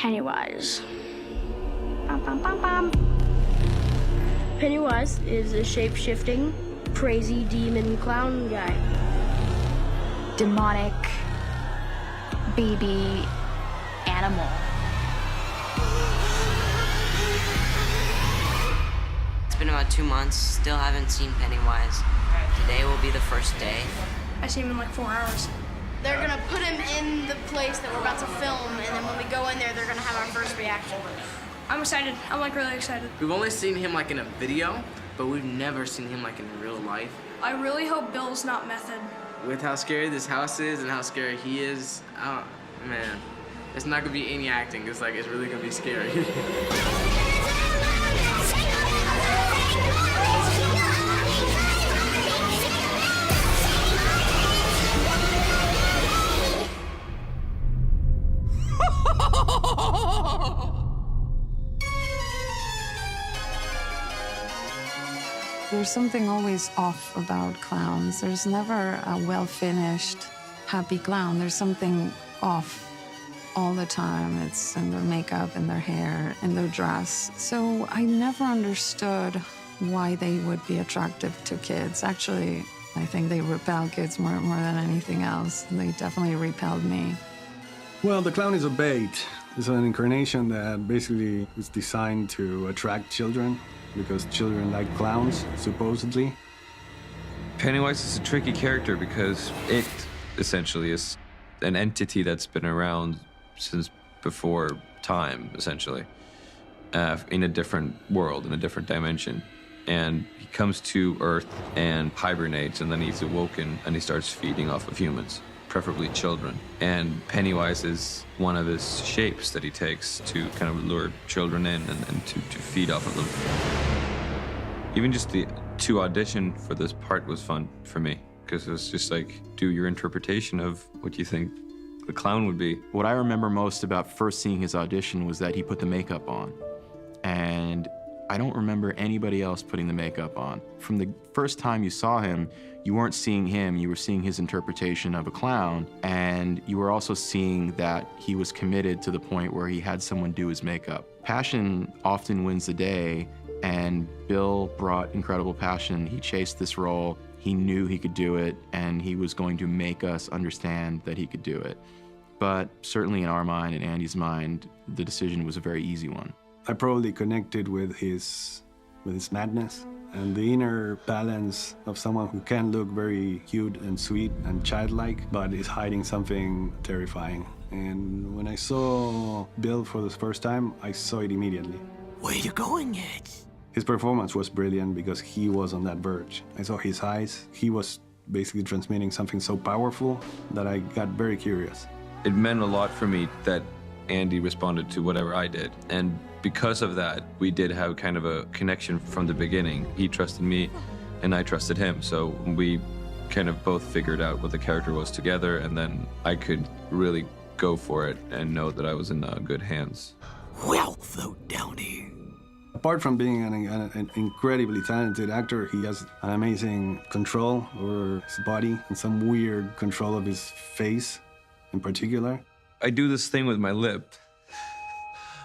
Pennywise. Bum, bum, bum, bum. Pennywise is a shape-shifting, crazy demon clown guy. Demonic baby animal. It's been about 2 months, still haven't seen Pennywise. Today will be the first day. I see him in like 4 hours. They're gonna put him in the place that we're about to film, and then when we go in there, they're gonna have our first reaction. I'm excited. I'm like really excited. We've only seen him like in a video, but we've never seen him like in real life. I really hope Bill's not method. With how scary this house is and how scary he is, man, it's not gonna be any acting. It's really gonna be scary. There's something always off about clowns. There's never a well-finished, happy clown. There's something off all the time. It's in their makeup, in their hair, in their dress. So I never understood why they would be attractive to kids. Actually, I think they repel kids more than anything else. They definitely repelled me. Well, the clown is a bait. It's an incarnation that basically is designed to attract children, because children like clowns, supposedly. Pennywise is a tricky character because it essentially is an entity that's been around since before time, essentially, in a different world, in a different dimension. And he comes to Earth and hibernates, and then he's awoken and he starts feeding off of humans, preferably children. And Pennywise is one of his shapes that he takes to kind of lure children in and to feed off of them. Even just to audition for this part was fun for me, because it was just like, do your interpretation of what you think the clown would be. What I remember most about first seeing his audition was that he put the makeup on. And I don't remember anybody else putting the makeup on. From the first time you saw him, you weren't seeing him, you were seeing his interpretation of a clown, and you were also seeing that he was committed to the point where he had someone do his makeup. Passion often wins the day, and Bill brought incredible passion. He chased this role, he knew he could do it, and he was going to make us understand that he could do it. But certainly in our mind, in Andy's mind, the decision was a very easy one. I probably connected with his madness and the inner balance of someone who can look very cute and sweet and childlike, but is hiding something terrifying. And when I saw Bill for the first time, I saw it immediately. Where you going at? His performance was brilliant because he was on that verge. I saw his eyes. He was basically transmitting something so powerful that I got very curious. It meant a lot for me that Andy responded to whatever I did. And because of that, we did have kind of a connection from the beginning. He trusted me and I trusted him. So we kind of both figured out what the character was together, and then I could really go for it and know that I was in good hands. Well, float down here. Apart from being an incredibly talented actor, he has an amazing control over his body and some weird control of his face in particular. I do this thing with my lip.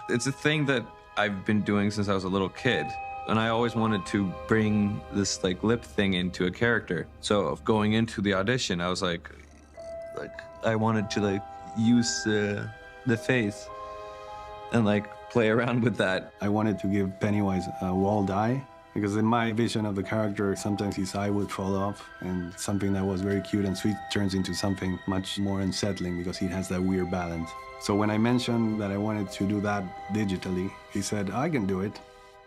It's a thing that I've been doing since I was a little kid. And I always wanted to bring this lip thing into a character. So going into the audition, I was like I wanted to use the face and play around with that. I wanted to give Pennywise a walled eye, because in my vision of the character, sometimes his eye would fall off, and something that was very cute and sweet turns into something much more unsettling because he has that weird balance. So when I mentioned that I wanted to do that digitally, he said, I can do it.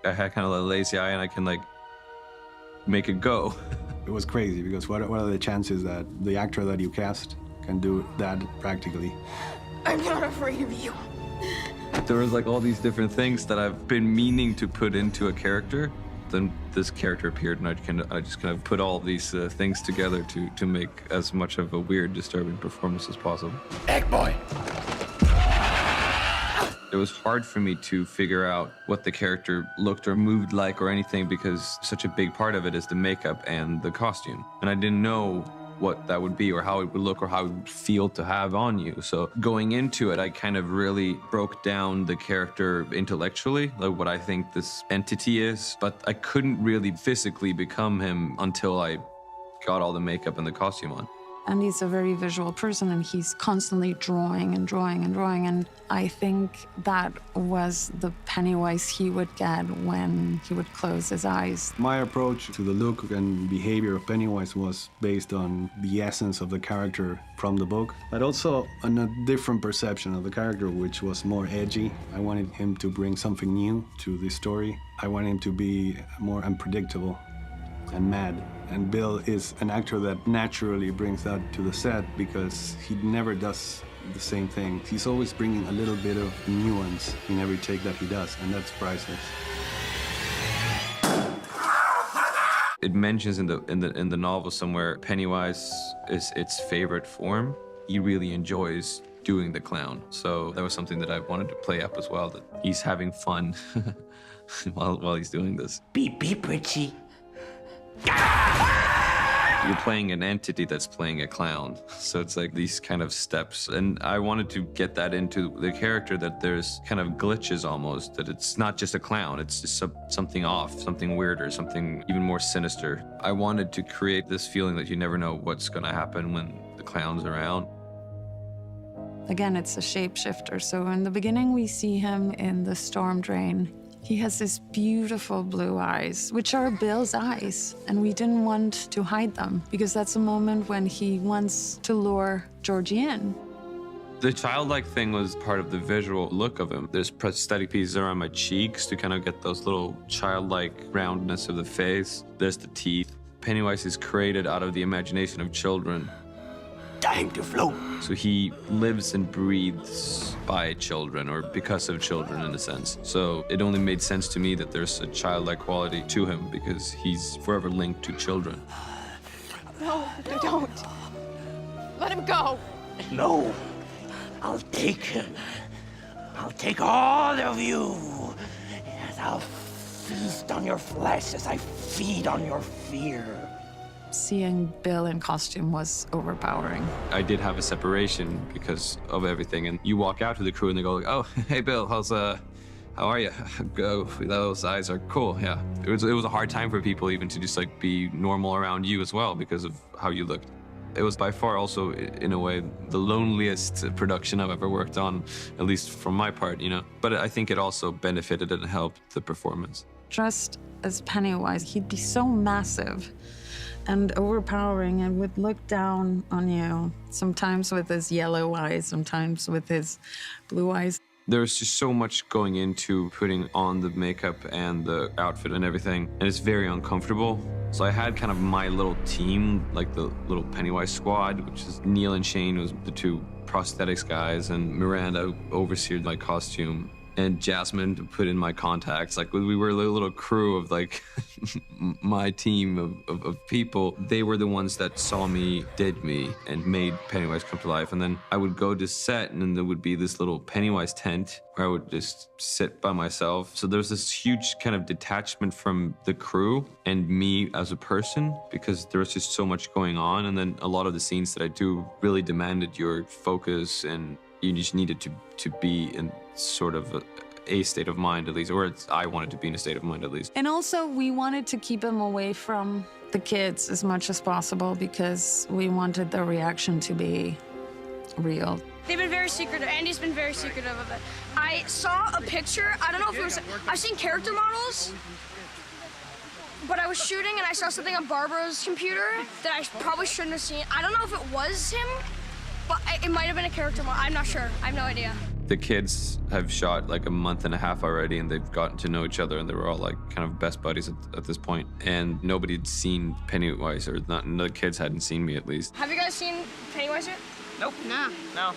I had kind of a lazy eye and I can make it go. It was crazy, because what are the chances that the actor that you cast can do that practically? I'm not afraid of you. There was all these different things that I've been meaning to put into a character. Then this character appeared, and I just kind of put all these things together to make as much of a weird, disturbing performance as possible. Egg boy! It was hard for me to figure out what the character looked or moved like or anything, because such a big part of it is the makeup and the costume. And I didn't know what that would be or how it would look or how it would feel to have on you. So going into it, I kind of really broke down the character intellectually, like what I think this entity is, but I couldn't really physically become him until I got all the makeup and the costume on. And he's a very visual person, and he's constantly drawing and drawing and drawing. And I think that was the Pennywise he would get when he would close his eyes. My approach to the look and behavior of Pennywise was based on the essence of the character from the book, but also on a different perception of the character, which was more edgy. I wanted him to bring something new to the story. I wanted him to be more unpredictable and mad. And Bill is an actor that naturally brings that to the set because he never does the same thing. He's always bringing a little bit of nuance in every take that he does, and that's priceless. It mentions in the novel somewhere Pennywise is its favorite form. He really enjoys doing the clown. So that was something that I wanted to play up as well, that he's having fun while he's doing this. Beep, beep, Richie. You're playing an entity that's playing a clown. So it's like these kind of steps. And I wanted to get that into the character, that there's kind of glitches almost, that it's not just a clown, it's just something off, something weirder, something even more sinister. I wanted to create this feeling that you never know what's gonna happen when the clown's around. Again, it's a shapeshifter. So in the beginning, we see him in the storm drain. He has these beautiful blue eyes, which are Bill's eyes, and we didn't want to hide them because that's a moment when he wants to lure Georgie in. The childlike thing was part of the visual look of him. There's prosthetic pieces around my cheeks to kind of get those little childlike roundness of the face. There's the teeth. Pennywise is created out of the imagination of children. Time to float. So he lives and breathes by children, or because of children in a sense. So it only made sense to me that there's a childlike quality to him because he's forever linked to children. No, don't. Let him go. No, I'll take him. I'll take all of you. And I'll feast on your flesh as I feed on your fear. Seeing Bill in costume was overpowering. I did have a separation because of everything, and you walk out to the crew and they go like, "Oh, hey Bill, how are you? Go, those eyes are cool." Yeah, it was a hard time for people even to just like be normal around you as well because of how you looked. It was by far also, in a way, the loneliest production I've ever worked on, at least from my part, you know. But I think it also benefited and helped the performance. Dressed as Pennywise, he'd be so massive and overpowering and would look down on you, sometimes with his yellow eyes, sometimes with his blue eyes. There's just so much going into putting on the makeup and the outfit and everything, and it's very uncomfortable. So I had kind of my little team, like the little Pennywise squad, which is Neil and Shane, who's the two prosthetics guys, and Miranda overseered my costume, and Jasmine to put in my contacts. Like, we were a little crew of like my team of people. They were the ones that saw me, did me, and made Pennywise come to life. And then I would go to set, and then there would be this little Pennywise tent where I would just sit by myself. So there's this huge kind of detachment from the crew and me as a person, because there was just so much going on. And then a lot of the scenes that I do really demanded your focus, and you just needed to be in sort of a state of mind, at least, or I wanted to be in a state of mind, at least. And also, we wanted to keep him away from the kids as much as possible because we wanted the reaction to be real. They've been very secretive. Andy's been very secretive of it. I saw a picture. I don't know if it was. I've seen character models, but I was shooting and I saw something on Barbara's computer that I probably shouldn't have seen. I don't know if it was him, but it might have been a character model. I'm not sure. I have no idea. The kids have shot like a month and a half already, and they've gotten to know each other, and they were all like kind of best buddies at this point. And nobody had seen Pennywise, or not. The kids hadn't seen me, at least. Have you guys seen Pennywise yet? Nope. No. No.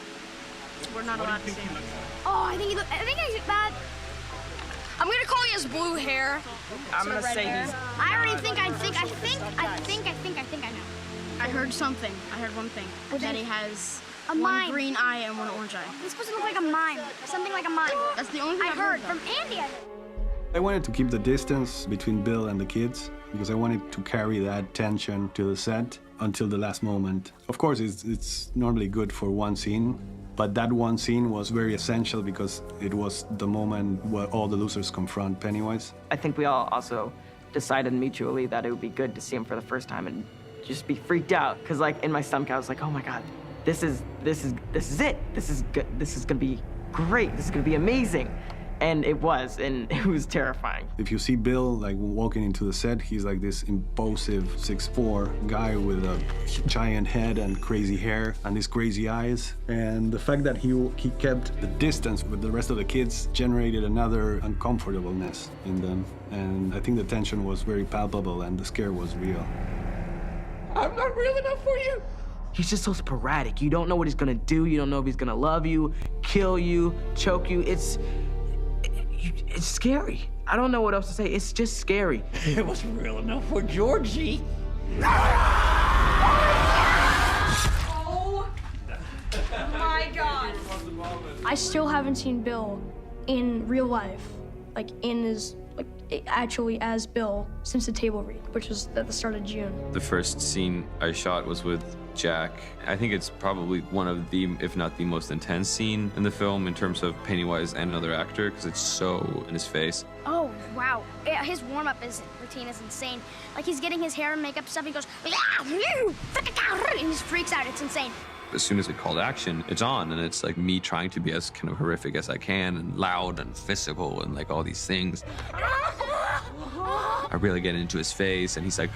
We're not allowed to see him. Oh, I think that. I'm gonna call he has blue hair. I'm gonna say he's. I already think I know. I heard something. I heard one thing. That he has one green eye and one orange eye. It's supposed to look like a mime. Something like a mime. That's the only thing I heard from Andy. I wanted to keep the distance between Bill and the kids because I wanted to carry that tension to the set. until the last moment. Of course, it's normally good for one scene, but that one scene was very essential because it was the moment where all the losers confront Pennywise. I think we all also decided mutually that it would be good to see him for the first time and just be freaked out. Because like in my stomach, I was like, oh my God, this is it. This is good. This is gonna be great. This is gonna be amazing. And it was terrifying. If you see Bill like walking into the set, he's like this impulsive 6'4" guy with a giant head and crazy hair and these crazy eyes. And the fact that he kept the distance with the rest of the kids generated another uncomfortableness in them. And I think the tension was very palpable and the scare was real. I'm not real enough for you. He's just so sporadic. You don't know what he's gonna do. You don't know if he's gonna love you, kill you, choke you. It's scary. I don't know what else to say. It's just scary. It was real enough for Georgie. Oh my God. I still haven't seen Bill in real life, like actually as Bill, since the table read, which was at the start of June. The first scene I shot was with Jack. I think it's probably one of the, if not the most intense scene in the film in terms of Pennywise and another actor, because it's so in his face. Oh, wow. His warm-up routine is insane. Like, he's getting his hair and makeup stuff, he goes, and he just freaks out. It's insane. As soon as it called action, it's on, and it's like me trying to be as kind of horrific as I can, and loud and physical and like all these things. I really get into his face, and he's like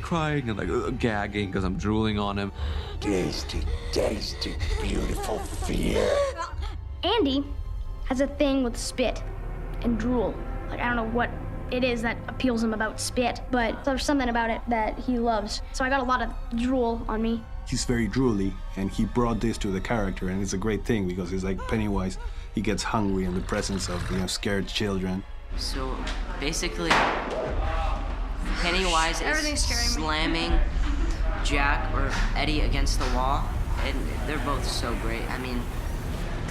crying and like gagging because I'm drooling on him. Tasty, tasty, beautiful fear. Andy has a thing with spit and drool. Like, I don't know what it is that appeals him about spit, but there's something about it that he loves. So I got a lot of drool on me. He's very drooly, and he brought this to the character, and it's a great thing because it's like Pennywise, he gets hungry in the presence of, scared children. So basically, Pennywise is slamming Jack or Eddie against the wall, and they're both so great. I mean,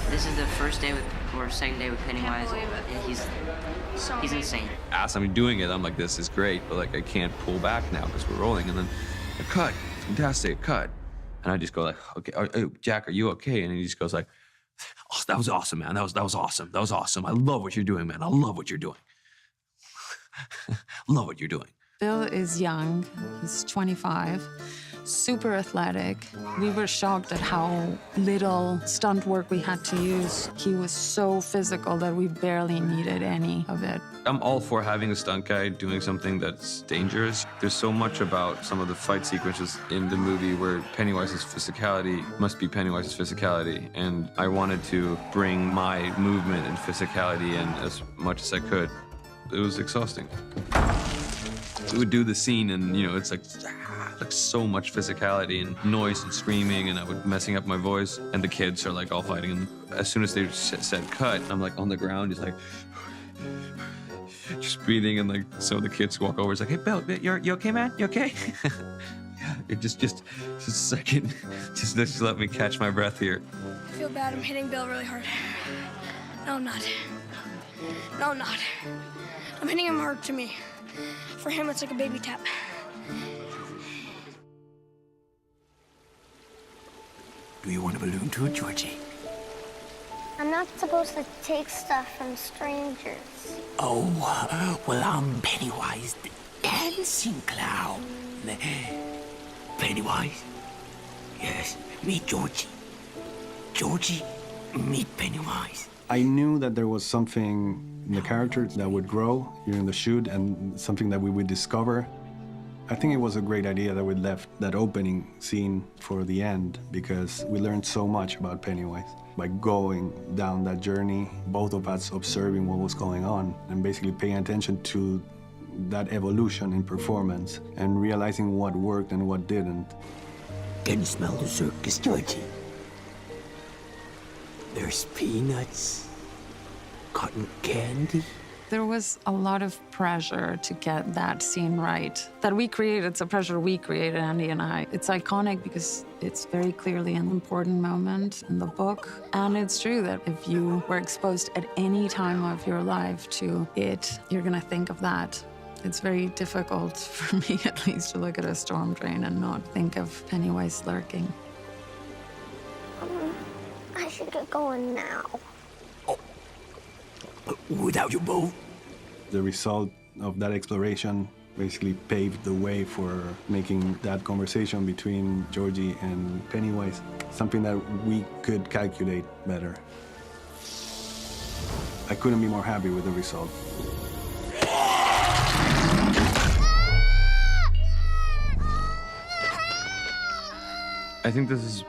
this is the first day or second day with Pennywise, and he's insane. As I'm doing it, I'm like, this is great, but like I can't pull back now because we're rolling, and then a cut, fantastic cut. And I just go like, okay, Jack, are you okay? And he just goes like, oh, that was awesome, man. That was awesome. That was awesome. I love what you're doing, man. I love what you're doing. Love what you're doing. Bill is young. He's 25. Super athletic. We were shocked at how little stunt work we had to use. He was so physical that we barely needed any of it. I'm all for having a stunt guy doing something that's dangerous. There's so much about some of the fight sequences in the movie where Pennywise's physicality must be Pennywise's physicality, and I wanted to bring my movement and physicality in as much as I could. It was exhausting. We would do the scene and, it's like so much physicality and noise and screaming, and I would messing up my voice, and the kids are like all fighting. And as soon as they said cut, I'm like on the ground, just like, just breathing, and like, so the kids walk over, it's like, hey, Bill, you okay, man? You okay? Yeah, it just a second, just let me catch my breath here. I feel bad, I'm hitting Bill really hard. No, I'm not. No, I'm not. I'm hitting him hard to me. For him, it's like a baby tap. Do you want a balloon too, Georgie? I'm not supposed to take stuff from strangers. Oh, well, I'm Pennywise, the dancing clown. Pennywise? Yes, meet Georgie. Georgie, meet Pennywise. I knew that there was something in the character that would grow during the shoot and something that we would discover. I think it was a great idea that we left that opening scene for the end because we learned so much about Pennywise. By going down that journey, both of us observing what was going on and basically paying attention to that evolution in performance and realizing what worked and what didn't. Can you smell the circus, Georgie? There's peanuts, cotton candy. There was a lot of pressure to get that scene right. That we created, it's a pressure we created, Andy and I. It's iconic because it's very clearly an important moment in the book. And it's true that if you were exposed at any time of your life to it, you're gonna think of that. It's very difficult for me, at least, to look at a storm drain and not think of Pennywise lurking. I should get going now. Without you both. The result of that exploration basically paved the way for making that conversation between Georgie and Pennywise something that we could calculate better. I couldn't be more happy with the result. I think this is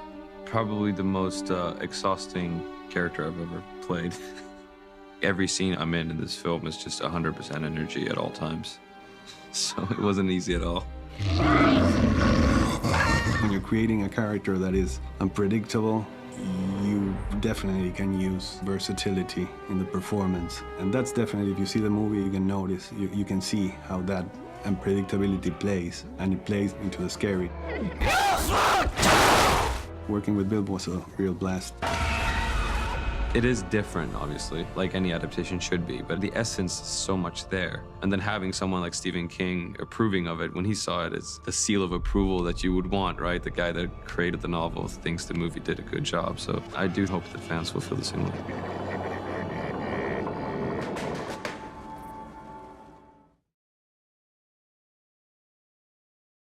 probably the most exhausting character I've ever played. Every scene I'm in this film is just 100% energy at all times. So it wasn't easy at all. When you're creating a character that is unpredictable, you definitely can use versatility in the performance. And that's definitely, if you see the movie, you can notice, you can see how that unpredictability plays, and it plays into the scary. Working with Bill was a real blast. It is different, obviously, like any adaptation should be, but the essence is so much there. And then having someone like Stephen King approving of it, when he saw it, it's the seal of approval that you would want, right? The guy that created the novel thinks the movie did a good job. So I do hope that fans will feel the same way.